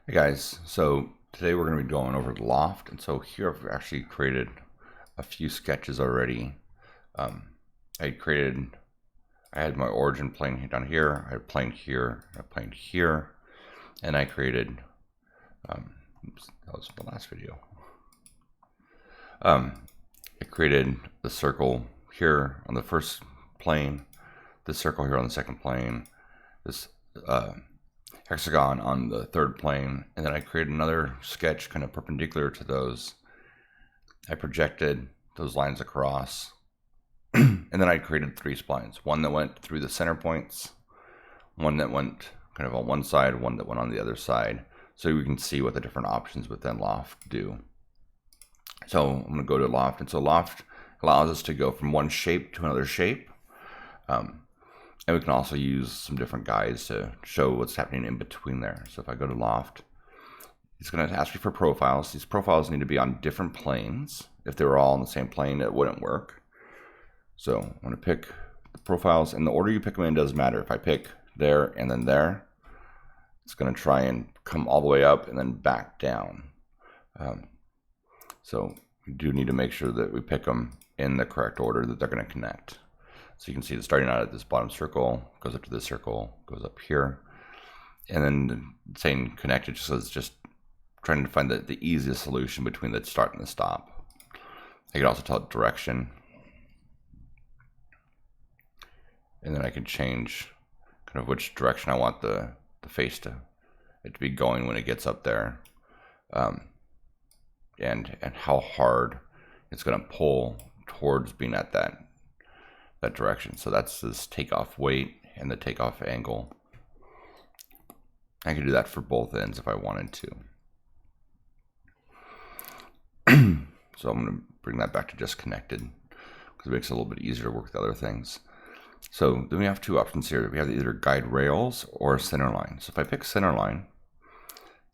Hey guys, so today we're going to be going over the Loft, and so here I've actually created a few sketches already. I had my origin plane down here, I had a plane here, a plane here, and I created, oops, that was the last video. I created the circle here on the first plane, this circle here on the second plane, this hexagon on the third plane, and then I created another sketch kind of perpendicular to those. I projected those lines across, and then I created three splines. One that went through the center points, one that went kind of on one side, one that went on the other side, so we can see what the different options within Loft do. So I'm going to go to Loft, and so Loft allows us to go from one shape to another shape. And we can also use some different guides to show what's happening in between there. So if I go to Loft, it's going to ask me for profiles. These profiles need to be on different planes. If they were all on the same plane, it wouldn't work. So I'm going to pick the profiles, and the order you pick them in doesn't matter. If I pick there and then there, it's going to try and come all the way up and then back down. So we do need to make sure that we pick them in the correct order that they're going to connect. So you can see it's starting out at this bottom circle, goes up to this circle, goes up here. And then saying connected, so it's just trying to find the easiest solution between the start and the stop. I can also tell it direction. And then I can change kind of which direction I want the face to be going when it gets up there. And how hard it's going to pull towards being at that direction. So that's this takeoff weight and the takeoff angle. I can do that for both ends if I wanted to. So I'm going to bring that back to just connected because it makes it a little bit easier to work with other things. So then we have two options here. We have either guide rails or center line. So if I pick center line,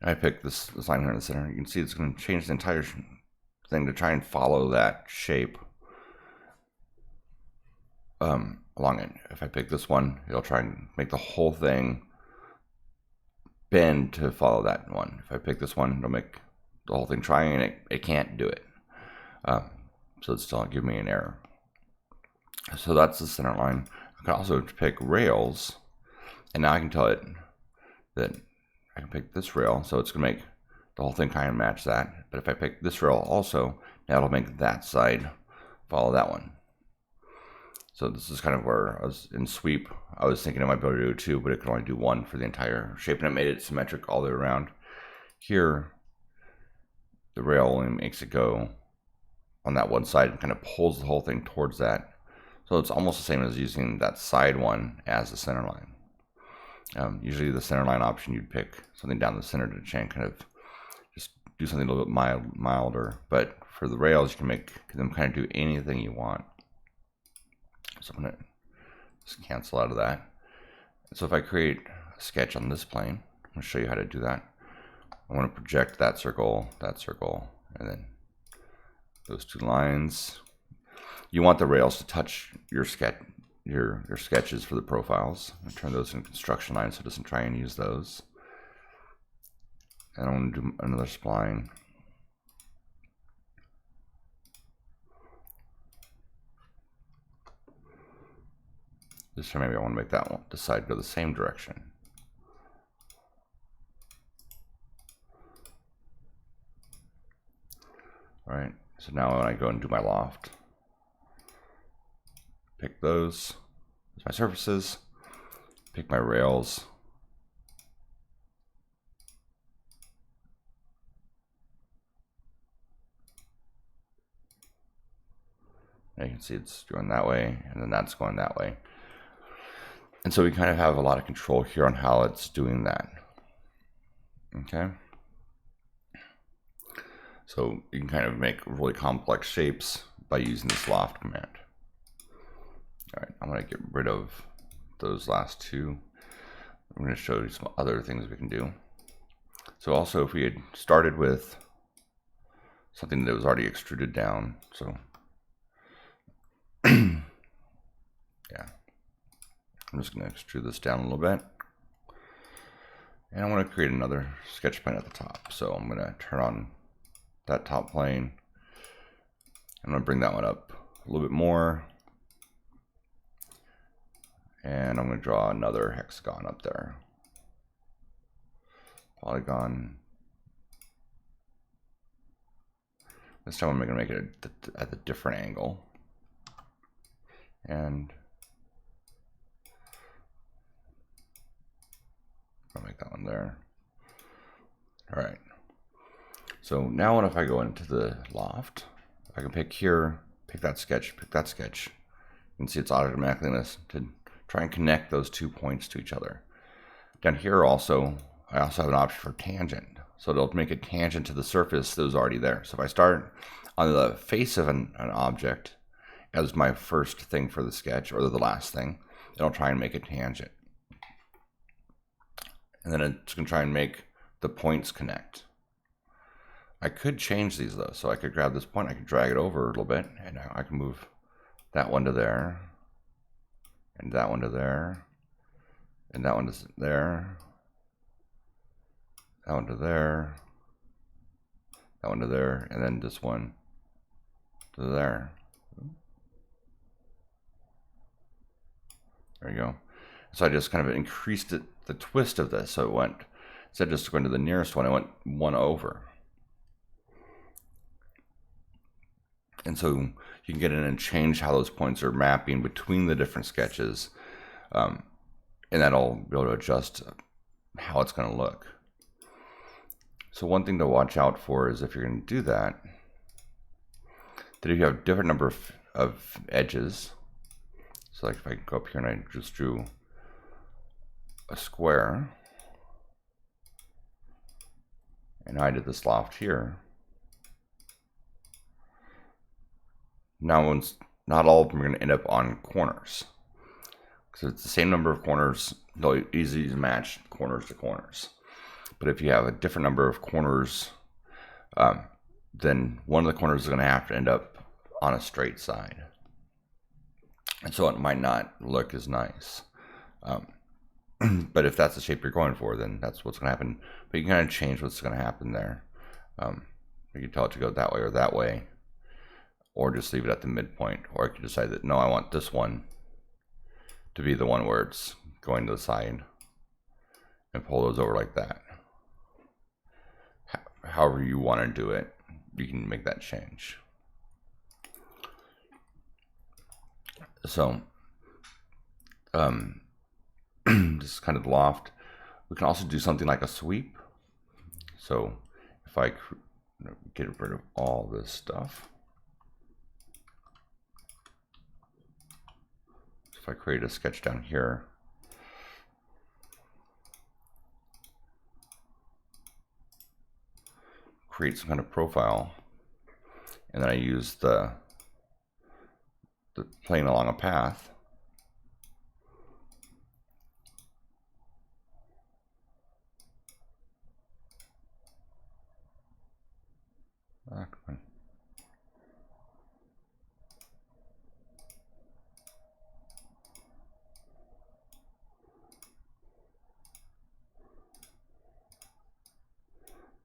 and I pick this line here in the center, you can see it's going to change the entire thing to try and follow that shape along it. If I pick this one, it'll try and make the whole thing bend to follow that one. If I pick this one, it'll make the whole thing try, and it can't do it. So it's still give me an error. So that's the center line. I can also pick rails, and now I can tell it that I can pick this rail, so it's going to make the whole thing kind of match that. But if I pick this rail also, now it'll make that side follow that one. So this is kind of where I was in sweep. I was thinking I might be able to do two, but it could only do one for the entire shape, and it made it symmetric all the way around. Here, the rail only makes it go on that one side and kind of pulls the whole thing towards that. So it's almost the same as using that side one as the center line. Usually the center line option, you'd pick something down the center to try and kind of just do something a little bit milder. But for the rails, you can make them kind of do anything you want. So I'm going to just cancel out of that. So if I create a sketch on this plane, I'm going to show you how to do that. I want to project that circle, and then those two lines. You want the rails to touch your sketches for the profiles. I turn those into construction lines so it doesn't try and use those. And I want to do another spline. This time maybe I want to make that one decide to go the same direction. All right, so now when I go and do my Loft, pick those as my surfaces, pick my rails, and you can see it's going that way, and then that's going that way. And so we kind of have a lot of control here on how it's doing that. Okay. So you can kind of make really complex shapes by using this Loft command. All right, I'm going to get rid of those last two. I'm going to show you some other things we can do. So also, if we had started with something that was already extruded down, so yeah, I'm just going to extrude this down a little bit. And I want to create another sketch plane at the top. So I'm going to turn on that top plane. I'm going to bring that one up a little bit more. And I'm going to draw another hexagon up there. Polygon. This time I'm going to make it at a different angle. And I'll make that one there. All right. So now what if I go into the loft? I can pick here, pick that sketch, pick that sketch. You can see it's automatically in this to try and connect those 2 points to each other. Down here also, I also have an option for tangent. So it'll make a tangent to the surface that was already there. So if I start on the face of an object as my first thing for the sketch, or the last thing, it'll try and make a tangent. And then it's going to try and make the points connect. I could change these though. So I could grab this point, I could drag it over a little bit, and I can move that one to there, and that one to there, and that one to there, that one to there, that one to there, and then this one to there. There you go. So I just kind of increased it, the twist of this. So it went, instead of just going to the nearest one, I went one over. And so you can get in and change how those points are mapping between the different sketches. And that'll be able to adjust how it's going to look. So one thing to watch out for is if you're going to do that, that if you have a different number of edges, so like if I go up here and I just drew a square, and I did this loft here, now not all of them are going to end up on corners. So it's the same number of corners, they'll easily match corners to corners. But if you have a different number of corners, then one of the corners is going to have to end up on a straight side. And so it might not look as nice. But if that's the shape you're going for, then that's what's going to happen. But you can kind of change what's going to happen there. You can tell it to go that way or that way, or just leave it at the midpoint. Or you can decide that, no, I want this one to be the one where it's going to the side, and pull those over like that. However you want to do it, you can make that change. So this is kind of the loft. We can also do something like a sweep. So if I get rid of all this stuff, if I create a sketch down here, create some kind of profile, and then I use the plane along a path,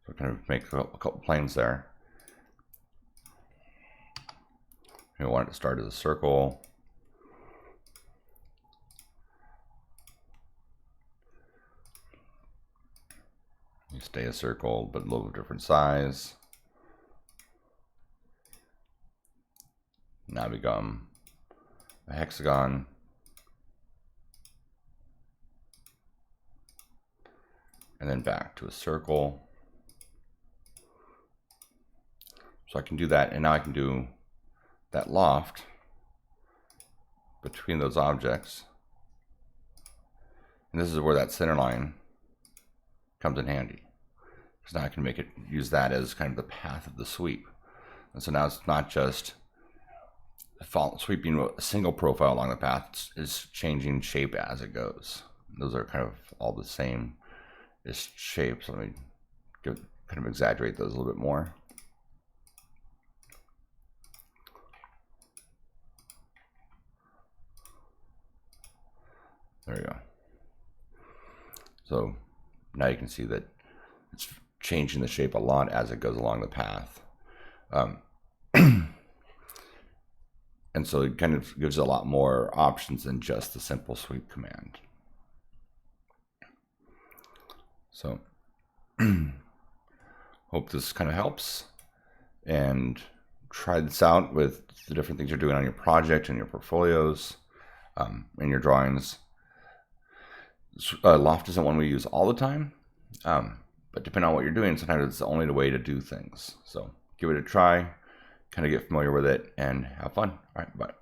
so kind of make a couple planes there. We want it to start as a circle. You stay a circle, but a little different size. Now become a hexagon. And then back to a circle. So I can do that, and now I can do that loft between those objects. And this is where that center line comes in handy. So now I can use that as kind of the path of the sweep. And so now it's not just sweeping a single profile along the path, it's changing shape as it goes. Those are kind of all the same shapes. Let me kind of exaggerate those a little bit more. There you go. So now you can see that it's changing the shape a lot as it goes along the path. And so it kind of gives a lot more options than just the simple sweep command. So hope this kind of helps, and try this out with the different things you're doing on your project and your portfolios and your drawings. Loft isn't one we use all the time, but depending on what you're doing, sometimes it's the only way to do things. So give it a try, kind of get familiar with it, and have fun. All right, bye.